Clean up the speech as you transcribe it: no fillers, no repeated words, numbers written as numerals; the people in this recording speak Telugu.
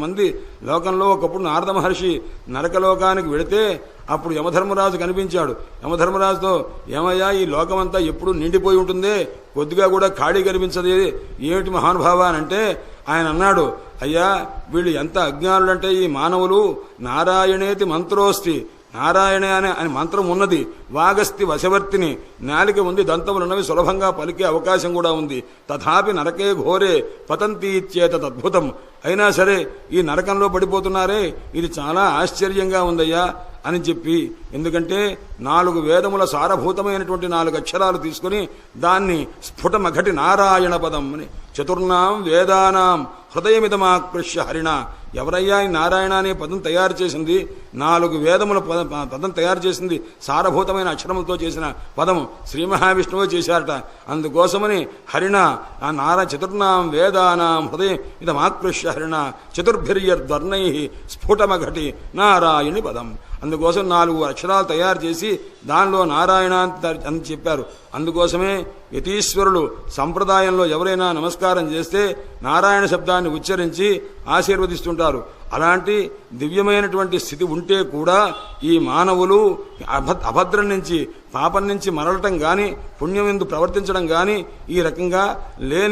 మంది లోకంలో ఒకప్పుడు నారద మహర్షి నరకలోకానికి వెళితే అప్పుడు యమధర్మరాజు కనిపించాడు. యమధర్మరాజుతో, ఏమయ్యా ఈ లోకమంతా ఎప్పుడు నిండిపోయి ఉంటుందే, కొద్దిగా కూడా ఖాళీ కనిపించదే, ఏమిటి మహానుభావ అని అంటే ఆయన అన్నాడు, అయ్యా వీళ్ళు ఎంత అజ్ఞానులంటే ఈ మానవులు నారాయణేతి మంత్రోస్తి, నారాయణ అని మంత్రం ఉన్నది, వాగస్తి వశవర్తిని, నాలిక ఉంది, దంతములున్నవి, సులభంగా పలికే అవకాశం కూడా ఉంది. తథాపి నరకే ఘోరే పతంతి ఇచ్చేతద్భుతం, అయినా సరే ఈ నరకంలో పడిపోతున్నారే, ఇది చాలా ఆశ్చర్యంగా ఉందయ్యా అని చెప్పి, ఎందుకంటే 4 వేదముల సారభూతమైనటువంటి 4 అక్షరాలు తీసుకుని దాన్ని స్ఫుటమఘటి నారాయణ పదం అని, చతుర్నాం వేదానాం హృదయమిదమాకృష్య హరిణ, ఎవరయ్యా ఈ నారాయణ అనే పదం తయారు చేసింది? 4 వేదముల పదం తయారు చేసింది, సారభూతమైన అక్షరములతో చేసిన పదం శ్రీ మహావిష్ణువు చేశారట. అందుకోసమని హరిణ ఆ చతుర్నాం వేదానాం హృదయం ఇదమాకృష్య హరిణ చతుర్భిర్యర్వర్ణై స్ఫుటమఘటి నారాయణి పదం. అందుకోసం 4 అక్షరాలు తయారు చేసి దానిలో నారాయణ అని చెప్పారు. అందుకోసమే యతీశ్వరులు సంప్రదాయంలో ఎవరైనా నమస్కారం చేస్తే నారాయణ శబ్దాన్ని ఉచ్చరించి ఆశీర్వదిస్తుంటారు. అలాంటి దివ్యమైనటువంటి స్థితి ఉంటే కూడా ఈ మానవులు అభద్రం నుంచి, పాపం నుంచి మరలటం కానీ, పుణ్యం ఎందు ప్రవర్తించడం కానీ ఈ రకంగా లేని